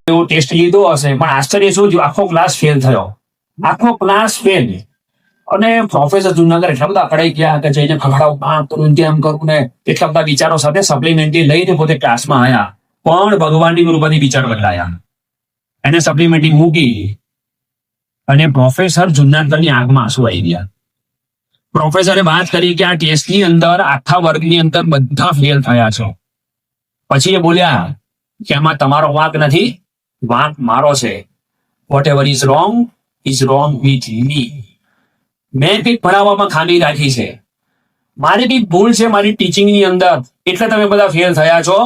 એવો ટેસ્ટ લીધો હશે, પણ આશ્ચર્ય શું થયું, આખો ક્લાસ ફેલ થયો, આખો ક્લાસ ફેલ. અને પ્રોફેસર જુનાગઢ એટલા બધા અકળાઈ ગયા કે જઈને ખખડાવું, આમ કરું તેમ કરું ને એટલા બધા વિચારો સાથે સપ્લિમેન્ટરી લઈને પોતે ક્લાસમાં આવ્યા. પણ ભગવાનની કૃપાથી વિચાર બદલાયા, એને સપ્લિમેન્ટરી મૂકી અને પ્રોફેસર જુનાગઢની આંખમાં આંસુ આવી ગયા. પ્રોફેસરે વાત કરી કે આ ટેસ્ટની અંદર આખા વર્ગની અંદર બધા ફેલ થયા છો. પછી એ બોલ્યા કે આમાં તમારો વાંક નથી, વાંક મારો છે. Whatever is wrong with me. મેં કંઈક ભણાવવામાં ખામી રાખી છે, મારી કંઈક ભૂલ છે મારી ટીચિંગની અંદર, એટલે તમે બધા ફેલ થયા છો.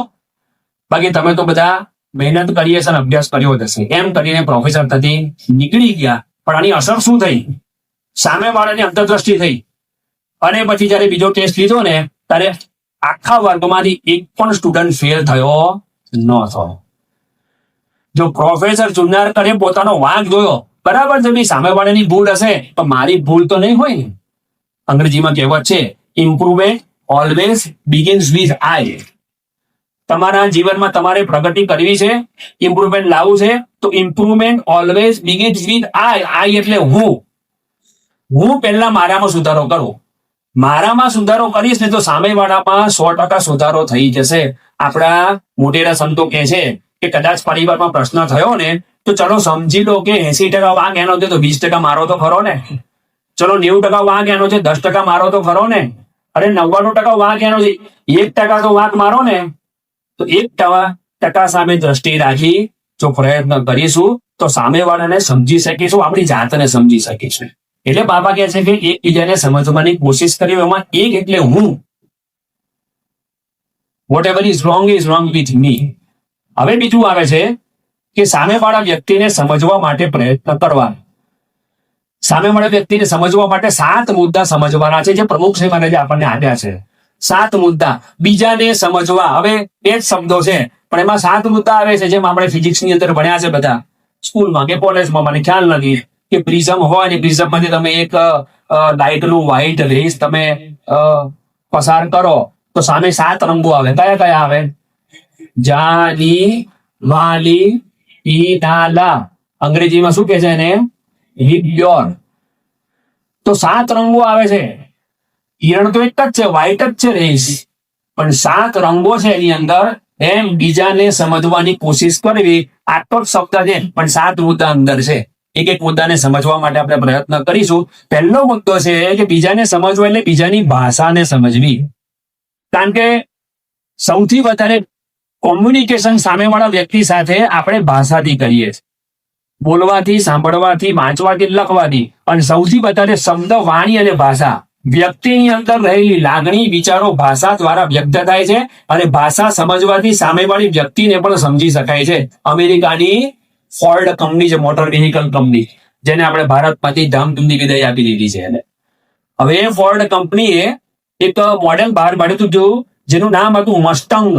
બાકી તમે તો બધા મહેનત કરી હશે અને અભ્યાસ કર્યો જ હશે. એમ કરીને પ્રોફેસર થતી નીકળી ગયા. પણ આની અસર શું થઈ? સામેવાળાની અંતરદ્રષ્ટિ થઈ. અને પછી જયારે બીજો ટેસ્ટ લીધો ને ત્યારે આખા વર્ગમાંથી એક પણ સ્ટુડન્ટ ફેલ થયો નહોતો. જો પ્રોફેસર જુનાગઢે પોતાનો વાંક જોયો, બરાબર છે ભાઈ, સામેવાળાની ભૂલ હશે પણ મારી ભૂલ તો નહીં હોય ને. અંગ્રેજીમાં કહેવત છે, ઇમ્પ્રુવમેન્ટ ઓલવેઝ બિગિન્સ વિથ આઈ. તમારા જીવનમાં તમારે પ્રગતિ કરવી છે, ઇમ્પ્રુવમેન્ટ લાવવું છે, તો ઇમ્પ્રુવમેન્ટ ઓલવેઝ બિગિન્સ વિથ આઈ. આઈ એટલે હું પહેલા મારામાં સુધારો કરું. મારામાં સુધારો કરીશ ને તો સામેવાળામાં 100% સુધારો થઈ જશે. આપણા મોટેરા સંતો કહે છે કે કદાચ પરિવારમાં પ્રશ્ન થયો ને તો ચલો સમજી લો કે 80% વાંક એનો છે તો 20% મારો તો ખરો ને. ચલો 90% વાંક એનો છે, 10% મારો તો ખરો ને. અરે 99% વાંક એનો છે, 1% તો વાંક મારો ને. તો 1% સામે દ્રષ્ટિ રાખી જો પ્રયત્ન કરીશું તો સામેવાળાને સમજી શકીશું, આપણી જાતને સમજી શકીશું. એટલે બાબા કહે છે કે એકબીજાને સમજવાની કોશિશ કરી, એમાં એક એટલે હું. Whatever is wrong with me. હવે બીજું આવે છે કે સામેવાળા વ્યક્તિને સમજવા માટે પ્રયત્ન કરવા. સામેવાળા વ્યક્તિને સમજવા માટે 7 મુદ્દા સમજવાના છે, જે પ્રમુખ સાહેબ જે આપણને આપ્યા છે. 7 મુદ્દા બીજાને સમજવા. હવે 2 જ શબ્દો છે પણ એમાં 7 મુદ્દા આવે છે, જેમ આપણે ફિઝિક્સની અંદર ભણ્યા છે બધા સ્કૂલમાં કે કોલેજમાં, મને ખ્યાલ નથી, કે પ્રિઝમ હોય ને પ્રિઝમમાંથી તમે એક લાઇટનું વ્હાઇટ રેસ તમે પસાર કરો તો સામે 7 રંગો આવે. કયા કયા આવે? જાની, વાલી, પીનાલા. અંગ્રેજીમાં શું કે છે એને? હિપ્યોર. તો 7 રંગો આવે છે. કિરણ તો એક જ છે, વ્હાઇટ જ છે રેસ, પણ 7 રંગો છે એની અંદર. એમ બીજાને સમજવાની કોશિશ કરવી, આટલો જ શબ્દ છે પણ 7 મુદ્દા અંદર છે. એક એક મુદ્દાને સમજવા માટે આપણે પ્રયત્ન કરીશું. પહેલો મુદ્દો છે કે બીજાને સમજવા એટલે બીજાની ભાષાને સમજવી. કારણ કે સૌથી વધારે કોમ્યુનિકેશન સામેવાળા વ્યક્તિ સાથે આપણે ભાષાથી કરીએ છીએ, બોલવાથી, સાંભળવાથી, વાંચવાથી, લખવાથી. અને સૌથી વધારે શબ્દ, વાણી અને ભાષા, વ્યક્તિની અંદર રહેલી લાગણી, વિચારો ભાષા દ્વારા વ્યક્ત થાય છે. અને ભાષા સમજવાથી સામેવાળી વ્યક્તિને પણ સમજી શકાય છે. અમેરિકાની ફોર્ડ કંપની છે, મોટર વ્હીકલ કંપની, જેને આપણે ભારતમાંથી ધામધૂમની વિદાય આપી દીધી છે. હવે એ ફોર્ડ કંપનીએ એક મોડેલ બહાર પાડ્યું હતું જેનું નામ હતું મસ્ટંગ,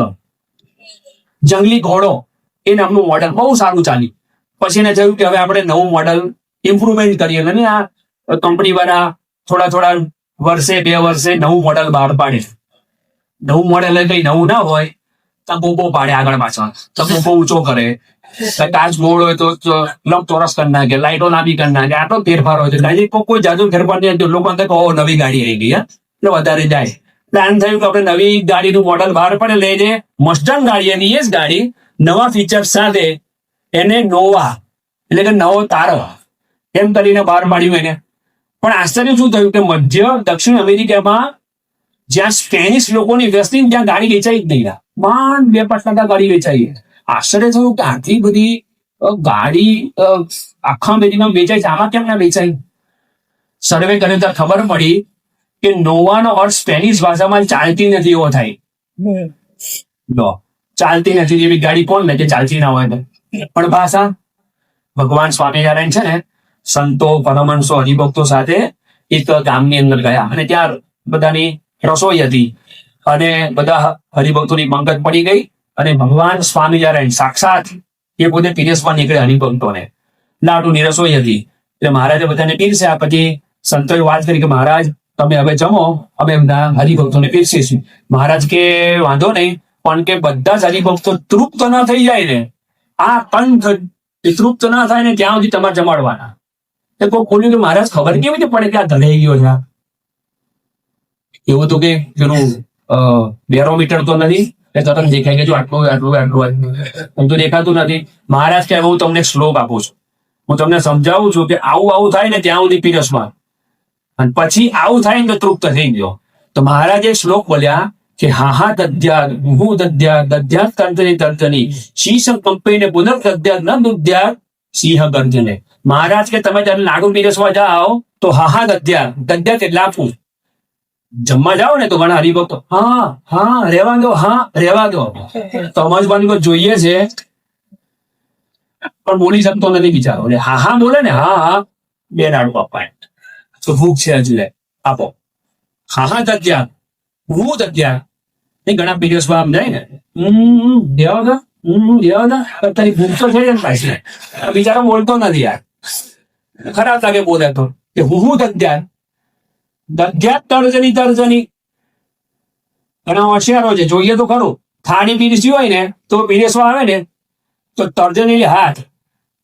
જંગલી ઘોડો. એ નામનું મોડેલ બહુ સારું ચાલ્યું. પછી એને થયું કે હવે આપણે નવું મોડેલ ઇમ્પ્રુવમેન્ટ કરીએ. અને આ કંપની વાળા થોડા વર્ષે 2 વર્ષે નવું મોડેલ બહાર પાડે. નવું મોડેલ કઈ નવું ના હોય, તંબુ પાડે આગળ પાછળ, તંબુ ઊંચો કરે, કાચ ગોળ હોય તો લંબચોરસ કરી નાખે, લાઈટો લાંબી કરી નાખે. આટલો ફેરફાર હોય છે. કોઈ જાદુ ફેરફાર નહીં. લોકો નવી ગાડી આવી ગઈ, એટલે વધારે જાય. પ્લાન થયું કે આપણે નવી ગાડીનું મોડેલ બહાર પડે, લઈને મસ્ટંગ ગાડી, એની એ જ ગાડી નવા ફીચર્સ સાથે એને નોવા એટલે કે નવો તારો એમ કરીને બહાર પાડ્યું એને. પણ આશ્ચર્ય શું થયું કે મધ્ય દક્ષિણ અમેરિકામાં જ્યાં સ્પેનિશ લોકોની વસ્તી, ત્યાં ગાડી વેચાઈ જ નહીં. માંડ 2% ગાડી વેચાઈ. આશ્ચર્ય થયું કે આટલી બધી ગાડી આખા અમેરિકામાં વેચાય છે, આમાં કેમ ના વેચાય? સર્વે કર્યો ત્યારે ખબર પડી કે નોવાનો અર્થ સ્પેનિશ ભાષામાં ચાલતી નથી એવો થાય. ચાલતી નથી એવી ગાડી કોણ લે જે ચાલતી ના હોય? પણ ભાષા. ભગવાન સ્વામિનારાયણ છે ને સંતો, પરમહંસો, હરિભક્તો સાથે એક ગામની અંદર ગયા અને ત્યાં બધાની રસોઈ હતી અને બધા હરિભક્તોની પંગત પડી ગઈ. અને ભગવાન સ્વામિનારાયણ સાક્ષાત એ પોતે પીરસવા નીકળ્યા હરિભક્તોને. લાડુની રસોઈ હતી એટલે મહારાજે બધાને પીરસ્યા. પછી સંતોએ વાત કરી કે મહારાજ તમે હવે જમો, અમે એમના હરિભક્તોને પીરસીશું. મહારાજ કે વાંધો નહીં, પણ કે બધા જ હરિભક્તો તૃપ્ત ન થઈ જાય ને આ કંઠ એ તૃપ્ત ના થાય ને ત્યાં સુધી તમારે જમાડવાના. એ કોઈ ખોલ્યું કે મહારાજ ખબર કેવી રીતે પડે કે આ ધરાઈ ગયો છે? એવું તો કે પેલું બેરોમીટર તો નથી, એ તરત દેખાય કે જો આટલું આટલું આટલું આમ તો દેખાતું નથી. મહારાજ કે હું તમને શ્લોક આપું છું, હું તમને સમજાવું છું કે આવું આવું થાય ને ત્યાં સુધી પીરસમાં, અને પછી આવું થાય ને તો તૃપ્ત થઈ ગયો. તો મહારાજે શ્લોક બોલ્યા કે હા દધ્યા હું દધ્યા દધ્યા તર્જની તર્જની શીશ કંપીને પુનઃ દધ્યા ન દુધ્યા સિંહ ગર્જને. મહારાજ કે તમે જયારે લાડુ પીરસવા જાઓ તો હા દધ્યા દધ્યા એટલે આપવું. જમવા જાઓ ને તો ઘણા હરિભક્તો હા રેવા દો, હા રેવા દો. સમજવાનું તો જોઈએ છે પણ બોલી શકતો નથી બિચારો. હા બોલે ને હા બે લાડુ અપાય તો ભૂખ છે હજુ લે આપો. હા દધ્યા હું દધ્યા નહીં, ઘણા પીરિયડ્સમાં આમ જાય ને દેવા દો તારી ભૂખ તો છે ને પાછી. બિચારો બોલતો નથી યાર, ખરાબ લાગે બોલે તો કે હું દધ્યા દધ્યા તર્જની તર્જની. ઘણા હોશિયારો છે, જોઈએ તો ખરું. થાળી પીરસી હોય ને તો પીરસવા આવે ને તો તર્જની હાથ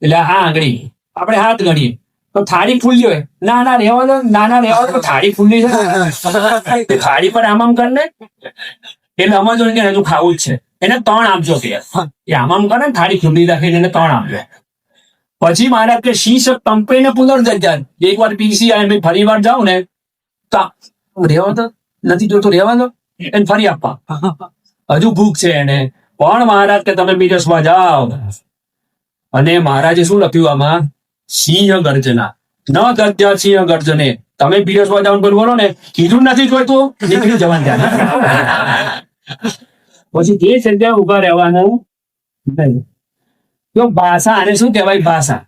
એટલે આ આંગળી આપણે હાથ ગણીએ તો થાળી ફૂલી હોય. ના રેવા દો, ના રેવા દો, થાળી ફૂલી છે. થાળી પર આમ કર ને એટલે સમજો કે હજુ ખાવું જ છે, એને 3 આપજો કે એ આમ કરે ને થાળી ખુલ્લી રાખીને એને 3 આપજો. પછી મહારાજ કે શીશ કંપીને પુનર્જન. એક વાર પીસી આવે ફરી વાર જાઉં ને તો રેવા દો, નથી જોતો રેવા દો, એને ફરી આપવા. હજુ ભૂખ છે એને. પણ મહારાજ કે તમે પીરસવા જાઓ અને મહારાજે શું લખ્યું આમાં? સિંહ ગર્જના ન દધ્યા સિંહ ગર્જને. તમે પીરસવા જાઓ બોલો ને કીધું નથી જોઈતું નીકળી જવાનું ત્યાં. પછી તે જગ્યાએ ઉભા રહેવાનું નહીં. તો ભાષા, આને શું કહેવાય? ભાષા.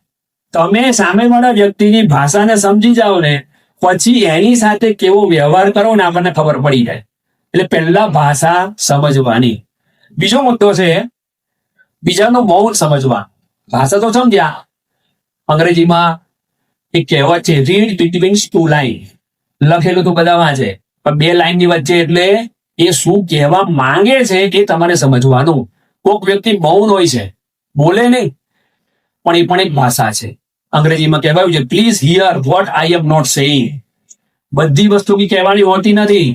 તમે સામેવાળા વ્યક્તિની ભાષાને સમજી જાઓ ને પછી એની સાથે કેવો વ્યવહાર કરો ને આપણને ખબર પડી જાય. એટલે પહેલા ભાષા સમજવાની. બીજો મુદ્દો છે બીજાનું મૌન સમજવા. ભાષા તો સમજ્યા, અંગ્રેજીમાં એક કહેવત છે રીડ બિટવીન 2 લાઈન. લખેલું તો બધા વાંચે પણ 2 લાઈનની વચ્ચે એટલે એ શું કહેવા માંગે છે એ તમારે સમજવાનું. કોઈક વ્યક્તિ મૌન હોય છે, બોલે નહીં, પણ એ પણ એક ભાષા છે. અંગ્રેજીમાં કહેવાયું છે please hear what I am not saying. બધી વસ્તુ બી કહેવાની હોતી નથી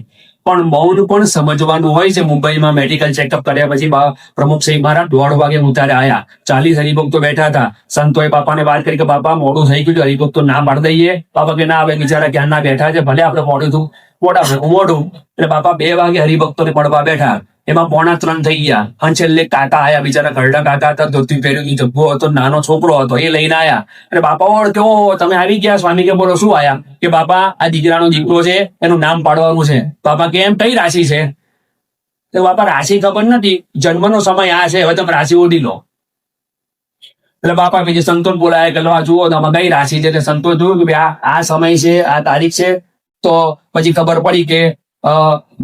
પણ મૌન પણ સમજવાનું હોય છે. મુંબઈમાં મેડિકલ ચેકઅપ કર્યા પછી પ્રમુખ સિંહ મારા 1:30 વાગે ઉતારે આયા. 40 હરિભક્તો બેઠા હતા. સંતોએ બાપાને વાત કરી કે બાપા મોડું થઈ ગયું, હરિભક્તો ના પાડી દઈએ. બાપા કે ના, હવે બિચારા ક્યાં ના બેઠા છે, ભલે આપણે મોડું એટલે બાપા 2 વાગે હરિભક્તોને પડવા બેઠા. એમાં 2:45 થઈ ગયા. અને છેલ્લે કાકા આયા, બિચારા ઘરડા કાકા હતા, ધોતી પહેર્યું, જબ્બો હતો, નાનો છોકરો હતો, એ લઈને આયા. અને બાપા ઓળખ્યો, તમે આવી ગયા? સ્વામી કે બોલો શું આયા? કે બાપા આ દીકરાનો દીકરો છે, એનું નામ પાડવાનું છે. બાપા કેમ, કઈ રાશિ છે? તો બાપા રાશિ ખબર નથી, જન્મનો સમય આ છે, હવે તમે રાશિ ઓઢી લો. એટલે બાપા બીજે સંતો બોલાય કે આ જુઓ તમે કઈ રાશિ છે. એટલે સંતો જોયું કે આ સમય છે, આ તારીખ છે. તો પછી ખબર પડી કે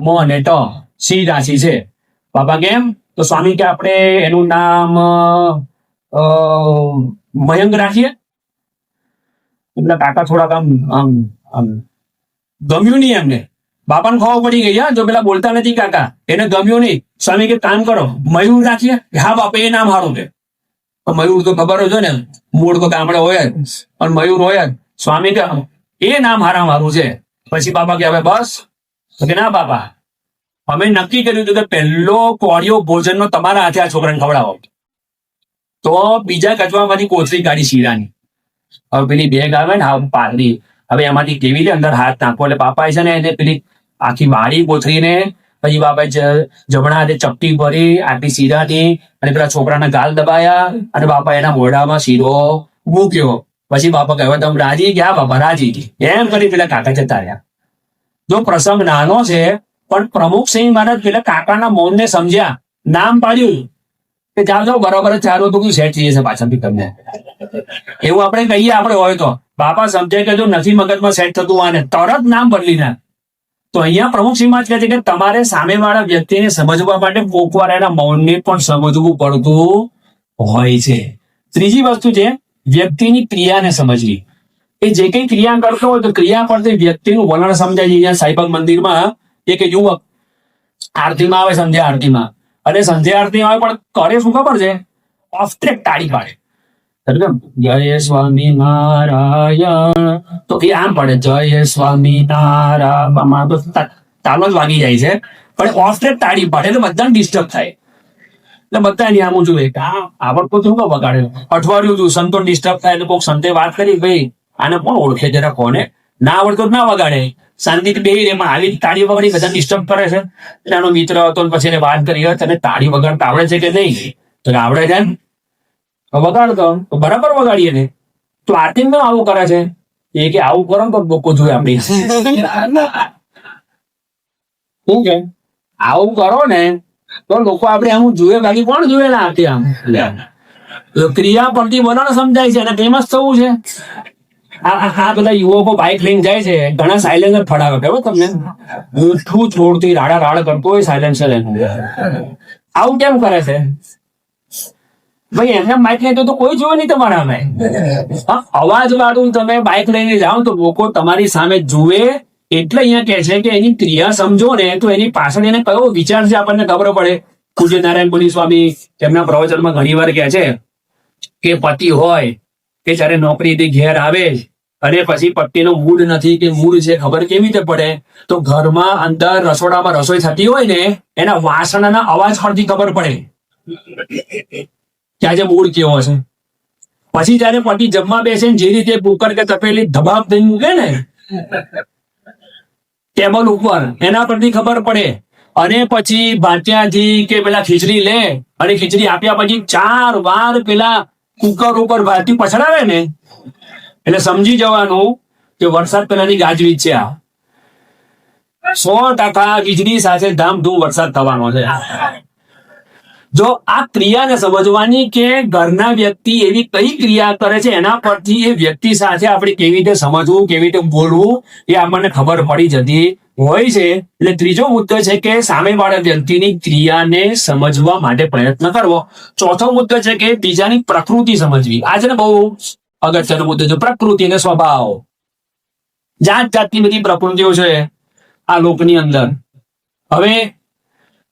મ અને ટ સિંહ રાશિ છે. બાપા કેમ? તો સ્વામી કે આપણે એનું નામ મયંક રાખીએ. એટલે કાકા થોડાક આમ ગમ્યું નહીં એમને. બાપાને ખબર પડી ગઈ જો પેલા બોલતા નથી કાકા, એને ગમ્યું નહીં. સ્વામી કે કામ કરો મયુર રાખીએ. હા બાપા એ નામ સારું છે. મયુર તો ખબર જ હોય ને, મૂળ તો ગામડે હોય જ, પણ મયુર હોય જ. સ્વામી કે એ નામ સારું છે. પછી બાપા કે હવે બસ? તો કે ના બાપા, અમે નક્કી કર્યું હતું કે પહેલો કોળિયો ભોજનનો તમારા હાથે આ છોકરાને ખવડાવો. તો બીજા કચવામાંથી કોથળી કાઢી શીરાની. હવે પેલી બેગ આવે ને પાતળી, હવે એમાંથી કેવી રીતે અંદર હાથ નાખો. એટલે બાપા છે ને એને પેલી આખી વાળી કોથળીને પછી બાપા જમણા હાથે ચપટી ભરી આટલી શીરાની અને પેલા છોકરાના ગાલ દબાયા અને બાપા એના મોઢામાં શીરો મૂક્યો. પછી બાપા કહે તમે રાજી ગયા? બાપા રાજી. એમ કરી પેલા કાકા જતા રહ્યા. જો પ્રસંગ નાનો છે પણ પ્રમુખ સિંહ મહારાજ પેલા કાકાના મૌનને સમજ્યા, નામ પાડ્યું કે જાઓ બરાબર જ ચાલો તો સેટ થઈ જશે પાછળથી તમને. એવું આપણે કહીએ આપણે હોય તો બાપા સમજાય કે જો નથી મગજમાં સેટ થતું આને તરત નામ બદલી ના. તો અહીંયા પ્રમુખ સિંહ મહારાજ કહે છે કે તમારે સામેવાળા વ્યક્તિને સમજવા માટે કોકવાર એના મૌનને પણ સમજવું પડતું હોય છે. ત્રીજી વસ્તુ છે વ્યક્તિની ક્રિયાને સમજવી. એ જે કઈ ક્રિયા કરતો હોય તો ક્રિયા પરથી વ્યક્તિનું વલણ સમજાય છે. અહીંયા સાઈબાગ મંદિરમાં એક યુવક આરતીમાં આવે, સંધ્યા આરતીમાં, અને સંધ્યા આરતી આવે પણ કરે શું ખબર છે? ઓફ ટ્રેક તાળી પાડે. જય સ્વામી નારાયણ તો એ આમ પડે જય સ્વામી નારાયણ તો તાલો જ વાગી જાય છે, પણ ઓફ ટ્રેક તાળી પાડે એટલે બધાને ડિસ્ટર્બ થાય. એટલે બધા એની આમ જોઈએ કે આવડતો શું કો વગાડે. અઠવાડિયું છું સંતો ડિસ્ટર્બ થાય એટલે કોઈક સંતે વાત કરી, ભાઈ આને કોણ ઓળખે જરા કોને, ના આવડતો ના વગાડે, શાંતિથી બેહી એમાં આવી તાળી વગાડી બધા ડિસ્ટર્બ કરે છે. એટલે આનો મિત્ર હતો પછી એને વાત કરી તને તાળી વગાડતા આવડે છે કે નહીં, તો આવડે છે વગાડતો તો બરાબર વગાડીએ ને. તો આરતી માં આવું કરે છે એ કે આવું કરો તો લોકો જોઈએ આપડી શું કે આવું કરો ને તો લોકો આપડે આમ જોઈએ, બાકી કોણ જોયે ના આરતી આમ ક્રિયા પરથી બનાવ સમજાય છે અને ફેમસ થવું છે. આ બધા યુવકો બાઇક લઈને જાય છે, ઘણા સાયલેન્સર ફડાવે ખબર તમને, મીઠું છોડતી રાડા રાડ કરતો હોય સાયલેન્સર એનું. આવું કેમ કરે છે ભાઈ? એમને બાઇક લઈ તો કોઈ જોવે નહીં તમારા અમે. અવાજ વાળું તમે બાઇક લઈને જાઓ તો લોકો તમારી સામે જુએ, એટલે અહીંયા કે છે કે એની ક્રિયા સમજો ને તો એની પાછળ એને કયો વિચાર છે આપણને ખબર પડે. પૂજ્ય નારાયણ મુનિ સ્વામી તેમના પ્રવચનમાં ઘણી વાર કહે છે કે પતિ હોય કે જયારે નોકરીથી ઘેર આવે અને પછી પત્નીનો મૂડ નથી કે મૂડ છે ખબર કેવી રીતે પડે, તો ઘરમાં અંદર રસોડામાં રસોઈ થતી હોય ને એના વાસણના અવાજ પરથી ખબર પડે કે આજે મૂડ કેવો છે. પછી જયારે પતિ જમવા બેસે ને જે રીતે કુકર કે તપેલી ધબાબ દઈને મૂકે ને ટેબલ ઉપર, એના પરથી ખબર પડે. અને પછી ભાટિયાથી કે પેલા ખીચડી લે અને ખીચડી આપ્યા પછી 4 વાર પેલા કુકર ઉપર ભાતી પછડાવે ને એટલે સમજી જવાનું કે વરસાદ પહેલાની ગાજવીજ છે. આ 100% વીજળી સાથે ધામધૂમ વરસાદ થવાનો છે. જો આ ક્રિયાને સમજવાની કે ઘરના વ્યક્તિ એવી કઈ ક્રિયા કરે છે એના પરથી એ વ્યક્તિ સાથે આપણે કેવી રીતે સમજવું, કેવી રીતે બોલવું એ આપણને ખબર પડી જતી હોય છે. એટલે ત્રીજો મુદ્દો છે કે સામેવાળા વ્યક્તિની ક્રિયાને સમજવા માટે પ્રયત્ન કરવો. ચોથો મુદ્દો છે કે બીજાની પ્રકૃતિ સમજવી. આ છે ને બહુ અગત્યનો મુદ્દો છે, પ્રકૃતિ અને સ્વભાવ. જાત જાતની બધી પ્રકૃતિઓ છે આ લોકની અંદર. હવે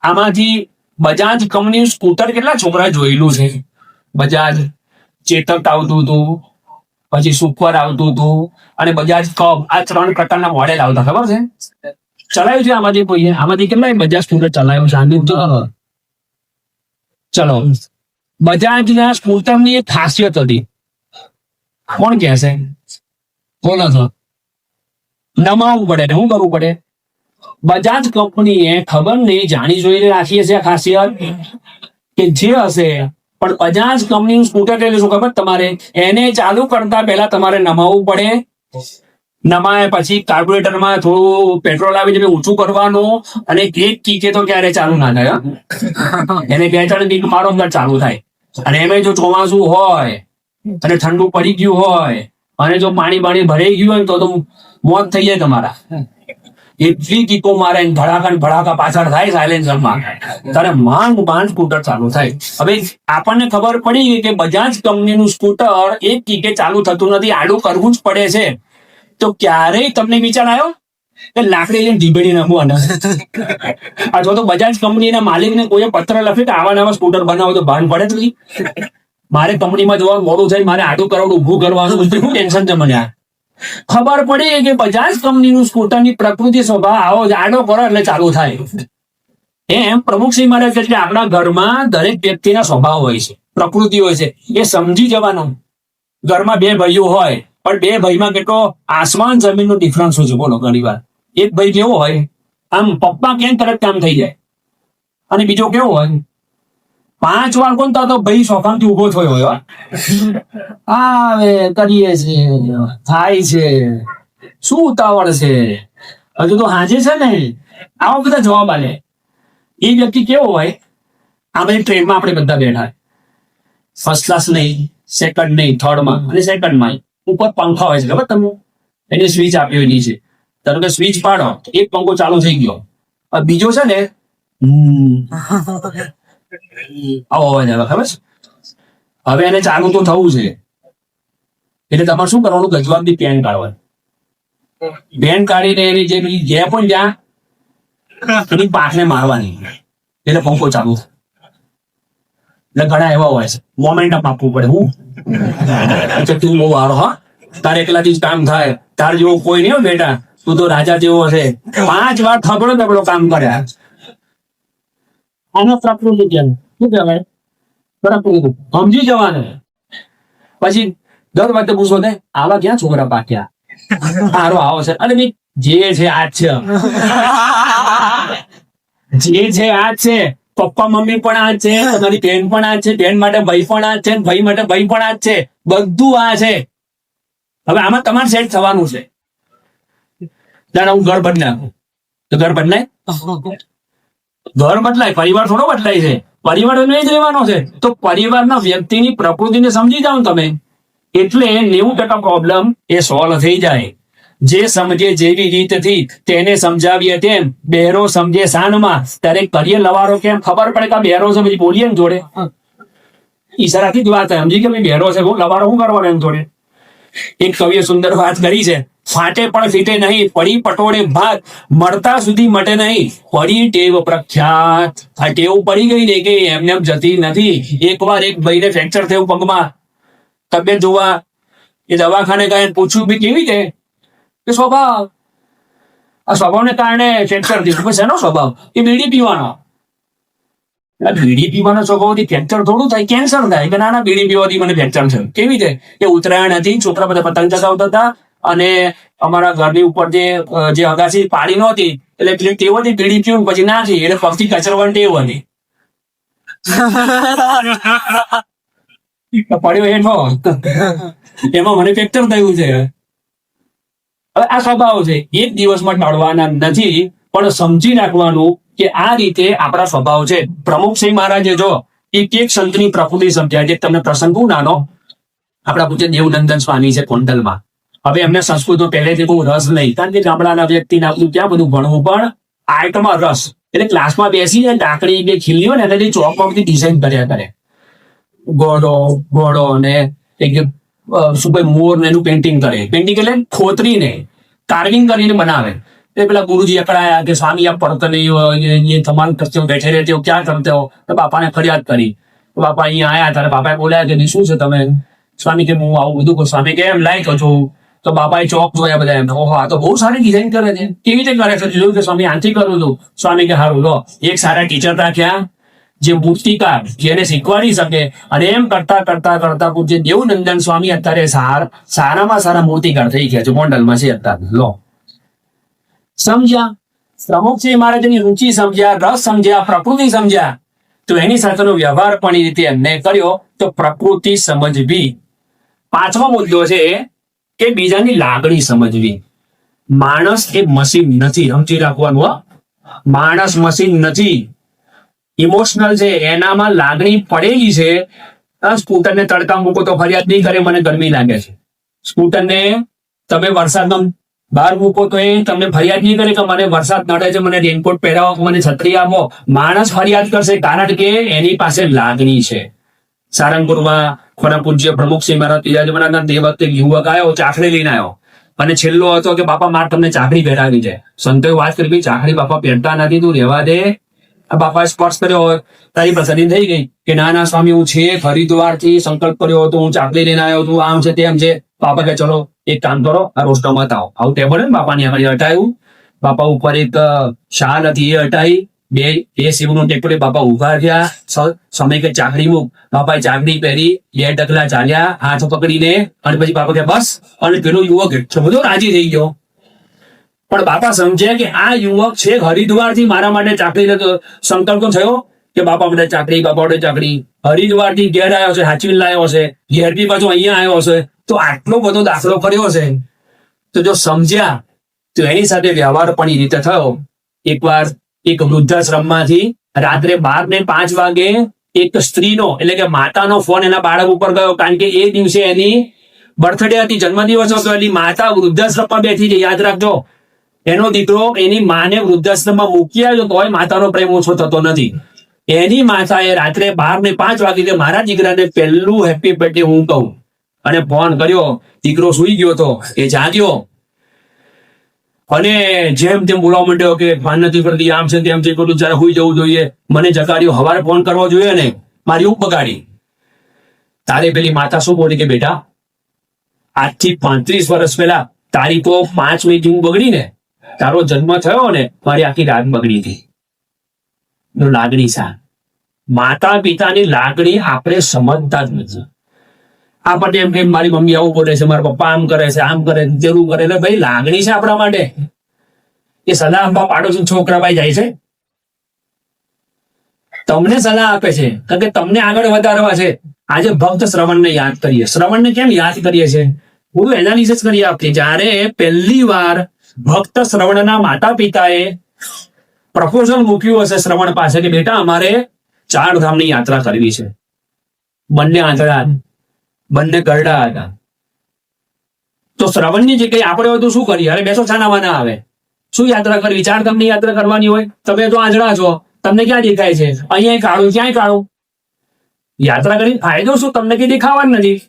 આમાંથી બજાજ કંપની સ્કૂટર કેટલા છોકરા જોયેલું છે. બજાજ ચેતક આવતું હતું, પછી સુપર આવતું હતું અને બજાજ કપ, આ 3 પ્રકારના મોડેલ આવતા ખબર છે. ચલાવ્યું છે આમાંથી કોઈએ? આમાંથી કેટલા બજાજ સ્કૂટર ચલાવ્યું છે? ચલો, બજાજના સ્કૂટરની એક ખાસિયત હતી, કોણ કહે છે? બોલો છો. નમાવવું પડે ને શું કરવું પડે? બજાજ કંપનીએ ખબર નહીં જાણી જોઈને રાખી હશે ખાસિયત કે જે હશે, પણ બજાજ કંપનીનું સ્કૂટર એટલે શું ખબર તમારે? એને ચાલુ કરતા પહેલા તમારે નમાવવું પડે. નમાય પછી કાર્બોરેટરમાં થોડું પેટ્રોલ આવી જાય ઊંચું કરવાનું અને એક કીકે તો ક્યારે ચાલુ ના થાય. એને 2-3 મિનિટ મારો અંદર ચાલુ થાય. અને એમાં જો ચોમાસું હોય અને ઠંડુ પડી ગયું હોય અને જો પાણી ભરાઈ ગયું હોય તો મોત થઈ જાય તમારા. એટલી કીકો મારે ભડાકા પાછળ થાય સાયલેન્સરમાં, ત્યારે માંડ સ્કૂટર ચાલુ થાય. હવે આપણને ખબર પડી કે બજાજ કંપનીનું સ્કૂટર એક કીકે ચાલુ થતું નથી, આડું કરવું જ પડે છે. તો ક્યારેય તમને વિચાર આવ્યો કે લાકડી લઈને ઢીબેડી નાખવું? અથવા તો બજાજ કંપનીના માલિકને કોઈ પત્ર લખ્યો કે આવા નવા સ્કૂટર બનાવો તો ભાન પડે જ નહીં? મારે કંપનીમાં જવાનું મોડું થાય, મારે આડું કરવાનું ઊભું કરવાનું, બધું ટેન્શન છે મને. ખબર પડી કે બજાજ કંપનીનું સ્કૂટરની પ્રકૃતિ સ્વભાવ આવો જ, આડો કરો એટલે ચાલુ થાય. એમ પ્રમુખશ્રી મહારાજ કહે છે કે આપણા ઘરમાં દરેક વ્યક્તિના સ્વભાવ હોય છે, પ્રકૃતિ હોય છે, એ સમજી જવાનું. ઘરમાં 2 ભાઈઓ હોય પણ 2 ભાઈમાં કેટલો આસમાન જમીનનો ડિફરન્સ હોય છે. બોલો, ઘણી વાર એક ભાઈ કેવો હોય આમ પપ્પા કેમ તરત કામ થઈ જાય, અને બીજો કેવો હોય 5 વાર કોણ તો ભાઈ સોફામાંથી ઉભો થયો હોય, આવે કરીએ છે, થાય છે, શું ઉતાવળ છે, હજુ તો હાજે છે ને, આવા બધા જવાબ આલે. એ વ્યક્તિ કેવો હોય, આ બધી ટ્રેનમાં આપણે બધા બેઠા, ફર્સ્ટ ક્લાસ નહીં, સેકન્ડ નહીં, થર્ડમાં અને સેકન્ડમાં ઉપર પંખા હોય છે ખબર તમને, એને સ્વિચ આપ્યો નીચે. ધારો કે સ્વિચ પાડો, એક પંખો ચાલુ થઈ ગયો, બીજો છે ને આવો અવાજ આવે ખબર છે. હવે એને ચાલુ તો થવું છે, એટલે તમારે શું કરવાનું? ગજવાબની પેન કાઢવાની. પેન કાઢીને એની જે ગેપ હોય ત્યાં એની પાંખને મારવાની એટલે પંખો ચાલુ. એટલે ઘણા એવા હોય છે મોમેન્ટમ આપવું પડે. હું અચ્છા તું બહુ સારો હા, તારે એકલાથી જ કામ થાય, તાર જેવો કોઈ નહીં હો બેટા, તું તો રાજા જેવો છે. 5 વાર થબડો દબડો કામ કર્યા. આનો પ્રકૃતિ શું કહેવાય? પ્રકૃતિ સમજી જવાનું. પછી દર વખતે પૂછો ને આવા ક્યાં છોકરા પાક્યા, સારો આવો છે. અને ભાઈ જે છે આજ છે, જે છે આજ છે. પપ્પા મમ્મી પણ આજ છે, તમારી બેન પણ આજ છે, બેન માટે ભાઈ પણ આજ છે, ભાઈ માટે ભાઈ પણ આજ છે, બધું આ છે. હવે આમાં તમારે સેટ થવાનું છે. જાણે હું ઘર બદલાવું તો ઘર બદલાય? ઘર બદલાય, પરિવાર થોડો બદલાય છે. પરિવાર નહીં જ રહેવાનો છે. તો પરિવારના વ્યક્તિની પ્રકૃતિને સમજી જાઓ તમે, એટલે 90% પ્રોબ્લેમ એ સોલ્વ થઈ જાય. જે સમજે જેવી રીતથી તેને સમજાવીએ તેમ, બહેરો સમજે સાનમાં, ત્યારે કરીએ લવારો કેમ ખબર પડે કે બહેરો છે, પછી બોલીએ ને જોડે ઈશારાથી જ વાત થાય. સમજી કે ભાઈ બહેરો છે, હું લવારો શું કરવાનો એમ જોડે. એક કવિએ સુંદર વાત કરી છે, ફાટે પણ ફીટે નહીં, પડી પટોળે ભાત, મળતા સુધી મટે નહીં, પડી ટેવ પ્રખ્યાત. આ ટેવ પડી ગઈ ને કે એમને એમ જતી નથી. એકવાર એક ભાઈને ફ્રેક્ચર થયું પગમાં, તબિયત જોવા એ દવાખાને ગયા, પૂછ્યું બી કેવી છે કે સ્વભાવ, આ સ્વભાવને કારણે ફ્રેક્ચર થયું. પછી એનો સ્વભાવ એ બીડી પીવાનો. બીડી પીવાનો સ્વભાવથી ફ્રેક્ચર થોડું થાય, કેન્સર થાય. કે ના બીડી પીવાથી મને ફ્રેક્ચર થયું. કેવી રીતે? એ ઉત્તરાયણ હતી, છોકરા બધા પતંગ ચગાવતા હતા, અને અમારા ઘરની ઉપર જે અગાસી પાડી નહોતી, એટલે પેલી ટેવ હતી બીડી પીવું પછી નાખી, એટલે પગથી કચરવાની ટેવ હતી. પડ્યો હેઠો, એમાં મને ફ્રેક્ચર થયું છે. હવે આ સ્વભાવ છે, એક દિવસમાં ટાળવાના નથી, પણ સમજી નાખવાનું કે આ રીતે આપણા સ્વભાવ છે. પ્રમુખસિંહ મહારાજે જો એક સંતની પ્રકૃતિ સમજ્યા છે. તમને પ્રસંગ બહુ નાનો, આપણા પૂજ્ય દેવનંદન સ્વામી છે કોંડલમાં. હવે એમને સંસ્કૃતનો પહેલેથી બહુ રસ નહીં, કારણ કે ગામડાના વ્યક્તિને આપણું ક્યાં બધું ભણવું, પણ આર્ટમાં રસ. એટલે ક્લાસમાં બેસીને ડાકડી બે ખીલી હોય ને એનાથી ચોકમાંથી ડિઝાઇન કર્યા કરે, ઘોડો ને એક શું ભાઈ મોર ને એનું પેન્ટિંગ કરે. પેન્ટિંગ એટલે ખોતરીને કાર્વિંગ કરીને બનાવે. એ પેલા ગુરુજી અકળાયા કે સ્વામી આપ પડતો નહીં, ये તમામ કરते हो, बैठे रहते हो, क्या करते हो? તો બાપાને ફરિયાદ કરી. બાપા અહીંયા આયા ત્યારે બાપાએ બોલ્યા કે શું છે તમે? સ્વામી કે હું આવું બધું. સ્વામી કે એમ લાયક છું. તો બાપાએ ચોક જોયા બધા, એમ ઓહો આ તો બહુ સારી ડિઝાઇન કરે છે, કેવી રીતે કરે છે? જોયું કે સ્વામી આથી કરું છું. સ્વામી કે સારું લો, એક સારા ટીચર રાખ્યા જે મૂર્તિકાર, જેને શીખવાડી શકે. અને એમ કરતા કરતા કરતા પૂજ્ય દેવનંદન સ્વામી અત્યારે સારામાં સારા મૂર્તિકાર થઈ ગયા છે, ગોંડલમાં છે અત્યારે. લો સમજ્યા, પ્રમુખસિંહ મહારાજની રુચિ સમજ્યા, રસ સમજ્યા, પ્રકૃતિ સમજ્યા, તો એની સાથેનો વ્યવહાર પણ એ રીતે એમને કર્યો. તો પ્રકૃતિ સમજવી. 5મો મુદ્દો છે કે બીજાની લાગણી સમજવી. માણસ એ મશીન નથી, સમજી રાખવાનું. માણસ મશીન નથી, ઇમોશનલ છે, એનામાં લાગણી પડેલી છે. સ્કૂટરને તડકા મૂકો તો ફરિયાદ નહીં કરે મને ગરમી લાગે છે. સ્કૂટરને તમે વરસાદમાં બહાર મૂકો તો એ તમને ફરિયાદ નહીં કરે કે મને વરસાદ નડે છે, મને રેનકોટ પહેરાવો, મને છત્રી આપો. માણસ ફરિયાદ કરશે કારણ કે એની પાસે લાગણી છે. સારંગપુરમાં ખોના પૂજ્ય પ્રમુખસિંહ મહારાજ ત્રીજા જમાનાના તે વખતે યુવક આવ્યો, ચાકડી લઈને આવ્યો, અને છેલ્લો હતો કે બાપા મારે તમને ચાકડી પહેરાવી છે. સંતોએ વાત કરી, ચાકડી બાપા પહેરતા નથી, તું રહેવા દે. બાપાએ સ્પર્શ કર્યો, તારી પ્રસન્ન થઈ ગઈ કે ના ના સ્વામી, હું છે હરિદ્વાર થી સંકલ્પ કર્યો હતો, હું ચાકડી લઈને આવ્યો છું, આમ છે તેમ છે. બાપા કે ચલો એક કામ કરો, આ રોસ્ટો મત આવો. આવું ટેબલ ને બાપાની આગળ હટાયું. બાપા ઉપર એક શાલ હતી એ હટાઈ, બે શિવનું ટેકડે બાપા ઉભા થયા. સમય કે ચાકડી મૂક. બાપાએ ચાકડી પહેરી, 2 ડગલા ચાલ્યા હાથ પકડીને, અને પછી બાપા કે બસ. અને પેલો યુવક એટલો બધો રાજી થઈ ગયો. પણ બાપા સમજ્યા કે આ યુવક છે હરિદ્વાર થી મારા માટે ચાકડી લેતો. સંકલ્પ થયો કે બાપા બધા ચાકડી, બાપા વડે ચાકડી. હરિદ્વાર થી ઘેર આવ્યો છે, હાચવીને લાવ્યો છે, ઘેરથી પાછો અહીંયા આવ્યો છે, તો આટલો બધો દાખલો કર્યો છે. તો જો સમજ્યા તો એની સાથે વ્યવહાર પણ એ રીતે થયો. એકવાર એક વૃદ્ધાશ્રમમાંથી રાત્રે 12 ને 5 વાગે એક સ્ત્રીનો એટલે કે માતાનો ફોન એના બાળક ઉપર ગયો, કારણ કે એ દિવસે એની બર્થડે હતી, જન્મદિવસ હતો. એની માતા વૃદ્ધાશ્રમમાં બેઠી છે, યાદ રાખજો. એનો દીકરો એની માને વૃદ્ધાશ્રમમાં મૂકી આવ્યો, તોય માતાનો પ્રેમ ઓછો થતો નથી. એની માતાએ રાત્રે 12 ને 5 વાગે મારા દીકરાને પહેલું હેપી બર્થડે હું કહું, અને ફોન કર્યો. દીકરો સુઈ ગયો હતો, એ જાગ્યો અને જેમ તેમ બોલાવા માંડ્યો કે ભાન નથી કરતી, આમ છે તેમ છે, પેલું જયારે સુઈ જવું જોઈએ, મને જગાડ્યો. હવારે ફોન કરવો જોઈએ ને, મારી ઊંઘ બગાડી. તારે પેલી માતા શું બોલી કે બેટા આજથી 35 વર્ષ પહેલા તારી તો 5 મિનિટ ઊંઘ બગડી ને, તારો જન્મ થયો ને મારી આખી રાત બગડી હતી. લાગણી સા માતા પિતાની લાગણી આપણે સમજતા જ નથી. આપણને એમ કે મારી મમ્મી આવું બોલે છે, મારા પપ્પા આમ કરે છે, આમ કરે તેવું કરે. એટલે ભાઈ લાગણી છે આપણા માટે. એ સલાહ આપવા પાડોશી છોકરા ભાઈ જાય છે, તમને સલાહ આપે છે કારણ કે તમને આગળ વધારવા છે. આજે ભક્ત શ્રવણને યાદ કરીએ. શ્રવણને કેમ યાદ કરીએ છીએ? હું એનાલિસિસ કરી આપતી. જયારે પહેલી વાર ભક્ત શ્રવણના માતા પિતાએ પ્રપોઝલ મૂક્યું હશે શ્રવણ પાસે કે બેટા અમારે 4 ધામની યાત્રા કરવી છે. બંને આંધળા, બંને ગરડા હતા. તો શ્રવણની જગ્યાએ આપણે હોય તો શું કરીએ? અરે બેસો છાનાવાના આવે. શું યાત્રા કરવી? 4 ધામની યાત્રા કરવાની હોય. તમે તો આંધળા છો, તમને ક્યાં દેખાય છે? અહીંયા કાળું, ક્યાંય કાળું. યાત્રા કરી ફાયદો શું? તમને કઈ દેખાવાનું નથી.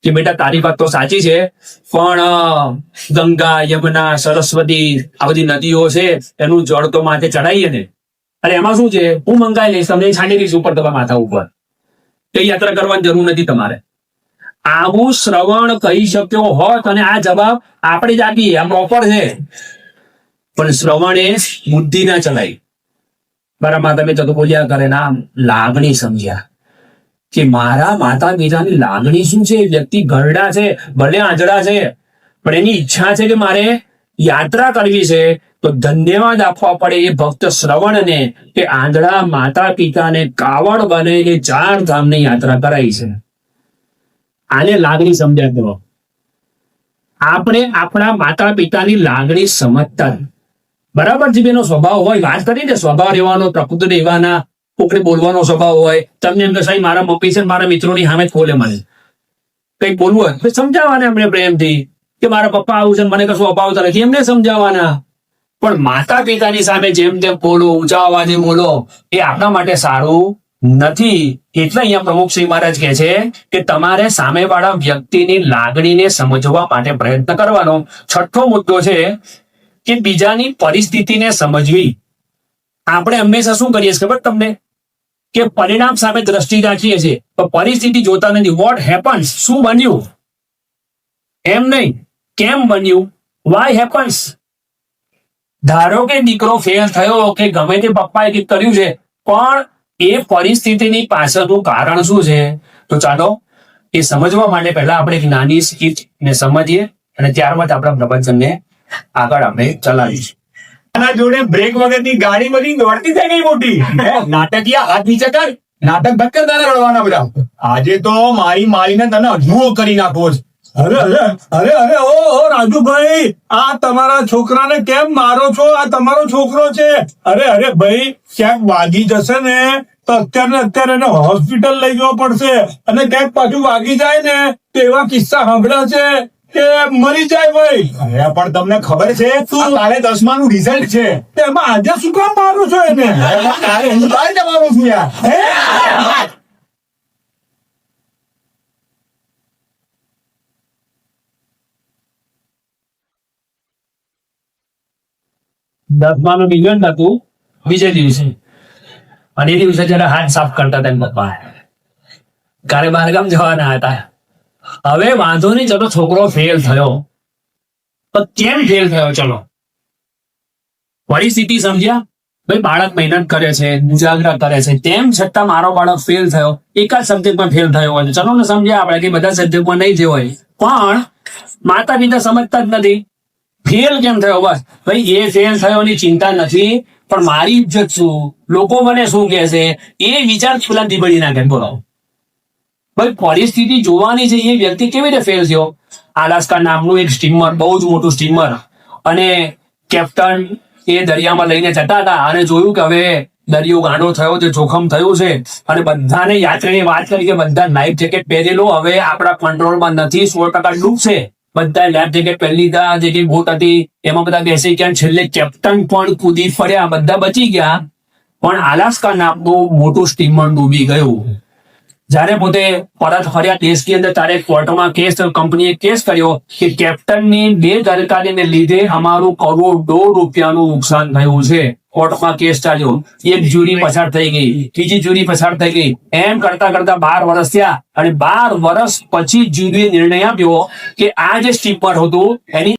કે બેટા તારી વાત તો સાચી છે, પણ ગંગા, યમુના, સરસ્વતી આ બધી નદીઓ છે, એનું જળ તો માથે ચડાવીએ ને. અરે એમાં શું છે? હું મંગાઈ લઈશ, તમને છાંટી દઈશ ઉપર તમારા માથા ઉપર. કઈ યાત્રા કરવાની જરૂર નથી તમારે. આવું શ્રવણ કહી શક્યો હોત અને આ જવાબ આપણે જ આપીએ, આ પ્રોપર છે. પણ શ્રવણ એ બુદ્ધિ ના ચલાવી. બરાબર તમે જતો બોલ્યા કરે ના લાગણી સમજ્યા કે મારા માતા પિતાની લાગણી શું છે. વ્યક્તિ ગરડા છે, ભલે આંધળા છે, પણ એની ઈચ્છા છે કે મારે યાત્રા કરવી છે. તો ધન્યવાદ આપવા પડે એ ભક્ત શ્રવણને કે આંધળા માતા પિતાને કાવડ બનેલી 4 ધામની યાત્રા કરાઈ છે. આને લાગણી સમજ્યા કરો. આપણે આપણા માતા પિતાની લાગણી સમજતા બરાબર છે. એનો સ્વભાવ હોય, વાત કરી ને સ્વભાવ રહેવાનો, પ્રકૃતિ રહેવાના, કોકને બોલવાનો સ્વભાવ હોય. તમને એમ કે સાહેબ મારા મમ્મી છે મારા મિત્રોની સામે જ બોલે, મને કઈક બોલવું હોય સમજાવવાના એમને પ્રેમથી કે મારા પપ્પા આવું છે, મને કશું અપાવતા નથી, એમને સમજાવવાના. પણ માતા પિતાની સામે જેમ તેમ બોલો, ઊંચા અવાજે બોલો, એ આપણા માટે સારું નથી. એટલે અહીંયા પ્રમુખ શ્રી મહારાજ કહે છે કે તમારે સામેવાળા વ્યક્તિની લાગણીને સમજવા માટે પ્રયત્ન કરવાનો. 6થો મુદ્દો છે કે બીજાની પરિસ્થિતિને સમજવી. આપણે હંમેશા શું કરીએ ખબર તમને? કે પરિણામ સામે દ્રષ્ટિ રાખીએ છીએ, પણ પરિસ્થિતિ જોતા નથી. વોટ હેપન્સ, શું બન્યું, એમ નહીં કેમ બન્યું, વાય હેપન્સ. ધારો કે દીકરો ફેલ થયો કે ગમે તે પપ્પાએ કંઈક કર્યું છે, પણ એ પરિસ્થિતિની પાછળનું કારણ શું છે? તો ચાલો એ સમજવા માટે પહેલા આપણે એક નાની સ્કીચને સમજીએ અને ત્યારબાદ આપણા પ્રવચનને આગળ આપણે ચલાવીશું. આના જોડે બ્રેક વગરની ગાડી બધી દોડતી થઈ ગઈ મોટી. નાટકીય હાથ નીચે કર, નાટક બંધ કર, તારા રડવાના બધા. આજે તો મારી મારીને તને અજુઓ કરી નાખવો છે. અરે અરે અરે અરે ઓ રાજુભાઈ, આ તમારા છોકરાને કેમ મારો છો? આ તમારો છોકરો છે. અરે અરે ભાઈ, ક્યાંક વાગી જશે ને તો અત્યારે એને હોસ્પિટલ લઈ જવો પડશે. અને ક્યાંક પાછું વાગી જાય ને તો એવા કિસ્સા સાંભળ્યા છે કે મરી જાય ભાઈ. અરે પણ તમને ખબર છે તું કાલે 10માનું રિઝલ્ટ છે, એમાં આજે શું કામ મારો છો એને? તારે હું બહાર જવાનું છું યાર. હે? 10માનું રિઝલ્ટ હતું બીજે દિવસે, અને એ દિવસે જયારે હાથ સાફ કરતા હતા પપ્પા, કાલે બહારગામ જવાના હતા. હવે વાંધો નહીં, ચલો છોકરો ફેલ થયો, તો કેમ ફેલ થયો? ચલો પરિસ્થિતિ સમજ્યા. ભાઈ બાળક મહેનત કરે છે, ઉજાગરા કરે છે, તેમ છતાં મારો બાળક ફેલ થયો, એકાદ સબ્જેક્ટમાં ફેલ થયો હોય, ચલો ને સમજ્યા આપણે કે બધા સબ્જેક્ટમાં નહીં થયો હોય, પણ માતા પિતા સમજતા જ નથી. ફેલ કેમ થયો? બસ ભાઈ એ ફેલ થયોની ચિંતા નથી, પણ મારી ઇજ્જત શું, લોકો મને શું કહેશે, એ વિચાર પેલા દીબડી નાખે. બોલો ભાઈ પરિસ્થિતિ જોવાની છે. એ વ્યક્તિ કેવી રીતે ફેલ થયો? આલાસ્કા નામનું એક સ્ટીમર, બહુ જ મોટું સ્ટીમર, અને કેપ્ટન એ દરિયામાં લઈને જતા હતા અને જોયું કે હવે દરિયો ગાંડો થયો છે, જોખમ થયું છે, અને બધાને યાત્રીને વાત કરી કે બધા લાઈફ જેકેટ પહેરેલો, હવે આપણા કંટ્રોલમાં નથી, 100% ડૂબશે. બધા લાઈફ જેકેટ પહેરી લીધા, જે બોટ હતી એમાં બધા બેસી ગયા. છેલ્લે કેપ્ટન પણ કૂદી ફર્યા, બધા બચી ગયા, પણ આલાસ્કા નામનું મોટું સ્ટીમર ડૂબી ગયું. જ્યારે પોતે પરત ફર્યા દેશની અંદર ત્યારે કોર્ટમાં કંપનીએ કેસ કર્યો કે કેપ્ટનની બેદરકારીને લીધે અમારું કરોડો રૂપિયાનું નુકસાન થયું છે. કોર્ટમાં કેસ ચાલ્યો, એક જ્યુરી પસાર થઈ ગઈ, ત્રીજી જ્યુરી પસાર થઈ ગઈ, એમ કરતા કરતા 12 વર્ષ થયા અને 12 વર્ષ પછી જ્યુરીએ નિર્ણય આપ્યો કે આ જે સ્ટીમર હતું એની